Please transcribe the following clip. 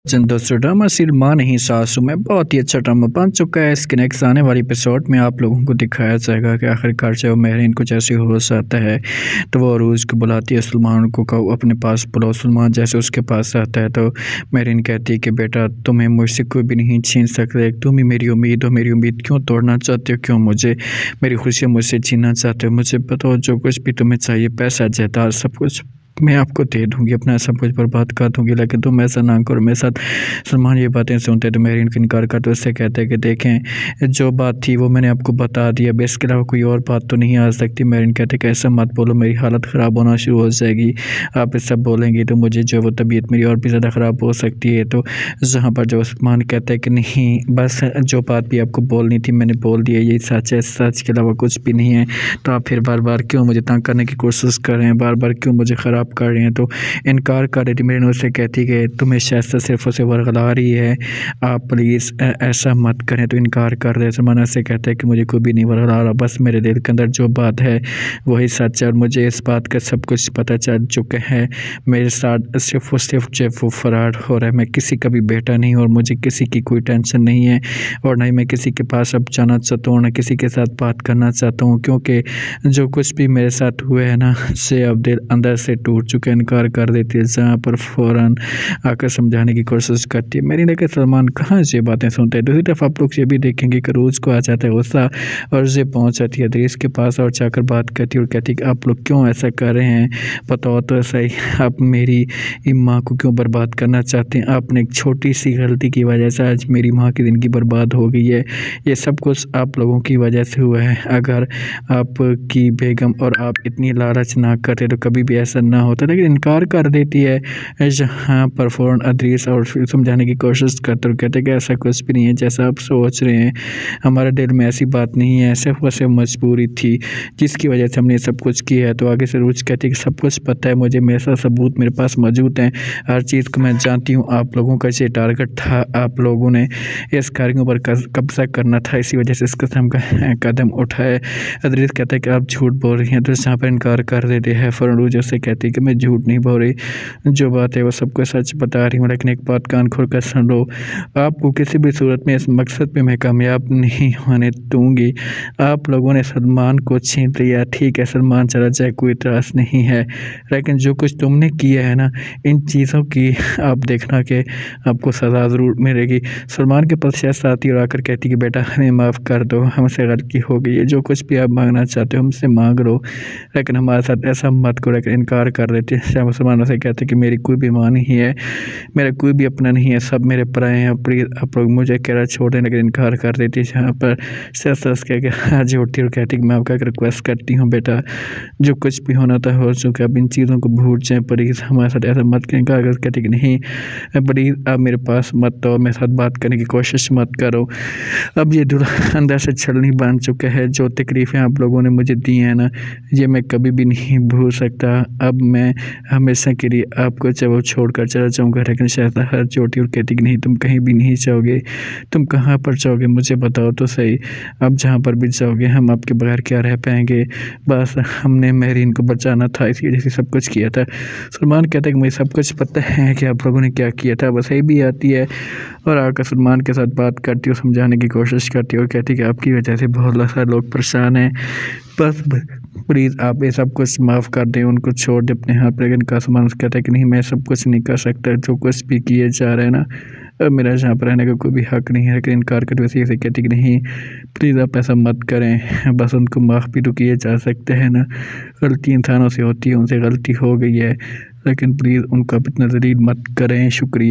दोस्तों drama serial माँ नहीं सासू में बहुत ही अच्छा ड्रामा बन चुका है। इसके नेक्स्ट आने वाले एपिसोड में आप लोगों को दिखाया जाएगा कि आखिरकार जब मेहरीन को जैसे होश आता है तो वो अरूज को बुलाती है, सलमान को कहो अपने पास बुलाओ। सलमान जैसे उसके पास आता है तो मेहरीन कहती है कि बेटा तुम्हें मुझसे कोई भी नहीं छीन सकते, तुम ही मेरी उम्मीद हो, मेरी उम्मीद क्यों तोड़ना चाहते हो, क्यों मुझे मेरी खुशियाँ मुझसे छीनना चाहते हो। मुझे बताओ जो कुछ भी तुम्हें चाहिए, पैसा जायदाद सब कुछ मैं आपको दे दूँगी, अपना सब कुछ बर्बाद कर दूँगी, लेकिन तुम ऐसा ना करो मेरे साथ। सलमान ये बातें सुनते तो मेहरीन को इनकार करते उससे कहते हैं कि देखें जो बात थी वो मैंने आपको बता दी, अब इसके अलावा कोई और बात तो नहीं आ सकती। मेहरीन कहते कि ऐसा मत बोलो, मेरी हालत ख़राब होना शुरू हो जाएगी, आप ये सब बोलेंगी तो मुझे जो वो तबीयत मेरी और भी ज़्यादा ख़राब हो सकती है। तो जहाँ पर जो सलमान कहता है कि नहीं बस जो बात भी आपको बोलनी थी मैंने बोल दी है, यही सच है, सच के अलावा कुछ भी नहीं है। तो आप फिर बार बार क्यों मुझे तंग करने की कोशिश कर रहे हैं, बार बार क्यों मुझे ख़राब कर रहे हैं। तो इनकार कर रही थी मेरी नूर से, कहती कि तुम्हें शायद सिर्फ उसे वर्गला रही है, आप प्लीज़ ऐसा मत करें। तो इनकार कर रहे। सलमान से कहता है कि मुझे कोई भी नहीं वर्गला रहा, बस मेरे दिल के अंदर जो बात है वही सच है और मुझे इस बात का सब कुछ पता चल चुका है। मेरे साथ सिर्फ और सिर्फ जो वो फ्रॉड हो रहा है, मैं किसी का भी बेटा नहीं और मुझे किसी की कोई टेंशन नहीं है और ना ही मैं किसी के पास अब जाना चाहता हूँ, ना किसी के साथ बात करना चाहता हूँ, क्योंकि जो कुछ भी मेरे साथ हुआ है ना से अब दिल अंदर से टूट चुका है। इनकार कर देती है, जहाँ पर फ़ौरन आकर समझाने की कोशिश करती है। मेरी लेकर सलमान कहाँ से बातें सुनते हैं। दूसरी तरफ आप लोग ये भी देखेंगे कि रोज़ को आ जाता है गुस्सा और ये पहुँच जाती है दरीस के पास और जाकर बात करती है और कहती है कि आप लोग क्यों ऐसा कर रहे हैं, बताओ तो सही, आप मेरी माँ को क्यों बर्बाद करना चाहते हैं। आपने एक छोटी सी गलती की वजह से आज मेरी माँ की ज़िंदगी बर्बाद हो गई है, ये सब कुछ आप लोगों की वजह से हुआ है। अगर आपकी बेगम और आप इतनी लालच ना करते तो कभी भी ऐसा ना होता, लेकिन इनकार कर देती है। जहाँ पर फ़ौरन अदरीस और समझाने की कोशिश करते और कहते कि ऐसा कुछ भी नहीं है जैसा आप सोच रहे हैं, हमारे दिल में ऐसी बात नहीं है, सिर्फ और सिर्फ मजबूरी थी जिसकी वजह से हमने सब कुछ किया है। तो आगे से रोज़ कहती है कि सब कुछ पता है मुझे, मेरे साथ सबूत मेरे पास मौजूद हैं, हर चीज़ को मैं जानती हूँ। आप लोगों का ये टारगेट था, आप लोगों ने इस कार के ऊपर कब्जा करना था, इसी वजह से इस किस्म का कदम उठाए। अदरीस कहता है कि आप झूठ बोल रही हैं, तो यहाँ पर इनकार कर देते हैं। फ़ौरन रोज़ उससे कहती है कि मैं झूठ नहीं बोल रही, जो बात है वो सबको सच बता रही हूँ, लेकिन एक बात कान खोल कर सुन लो, आपको किसी भी सूरत में इस मकसद पे मैं कामयाब नहीं होने दूँगी। आप लोगों ने सलमान को छीन लिया, ठीक है सलमान चला जाए कोई इतराज़ नहीं है, लेकिन जो कुछ तुमने किया है ना इन चीज़ों की आप देखना कि आपको सज़ा ज़रूर मिलेगी। सलमान के पास शहज़ आती और आकर कहती कि बेटा हमें माफ़ कर दो, हमसे गलती हो गई है, जो कुछ भी आप मांगना चाहते हो हमसे मांग लो, लेकिन हमारे साथ ऐसा मत करो। लेकिन इनकार कर देते हैं। मुसलमानों से कहते कि मेरी कोई भी माँ नहीं है, मेरा कोई भी अपना नहीं है, सब मेरे पराए हैं, प्लीज़ आप लोग मुझे अकेला छोड़ दें। लेकिन इनकार कर देती है। जहाँ पर सस कह के हाथ जोड़ती और कहती कि मैं आपका रिक्वेस्ट करती हूँ बेटा, जो कुछ भी होना था हो चुका, अब इन चीज़ों को भूल जाएँ, प्लीज़ हमारे साथ ऐसा मत करें। इनकार कहती कि नहीं प्लीज़ आप मेरे पास मत आओ, मेरे साथ बात करने की कोशिश मत करो। अब ये दिल अंदर से छलनी बन चुका है, जो तकलीफ़ें आप लोगों ने मुझे दी हैं ना ये मैं कभी भी नहीं भूल सकता। अब मैं हमेशा के लिए आपको चाहे वो छोड़ कर चला जाऊँगा। लेकिन शहज़ाद हाथ जोड़ती और कहती कि नहीं तुम कहीं भी नहीं जाओगे, तुम कहाँ पर जाओगे मुझे बताओ तो सही, अब जहाँ पर भी जाओगे हम आपके बगैर क्या रह पाएंगे, बस हमने मेहरीन को बचाना था इसी वजह से सब कुछ किया था। सलमान कहता है कि मुझे सब कुछ पता है कि आप लोगों ने क्या किया था। बस यही भी आती है और आकर सलमान के साथ बात करती और समझाने की कोशिश करती और कहती कि आपकी वजह से बहुत सारे लोग परेशान हैं, बस प्लीज़ आप ये सब कुछ माफ़ कर दें, उनको छोड़ दें अपने हाथ। लेकिन का सलमान कहता है कि नहीं मैं सब कुछ नहीं कर सकता, जो कुछ भी किए जा रहे हैं ना अब मेरा यहाँ पर रहने का कोई भी हक़ नहीं है। लेकिन इनकार करते वैसे ऐसे कहती कि नहीं प्लीज़ आप ऐसा मत करें, बस उनको माफ़ भी तो किए जा सकते हैं ना, गलती इंसानों से होती है, उनसे गलती हो गई है, लेकिन प्लीज़ उनको आप इतना ज़लील मत करें। शुक्रिया।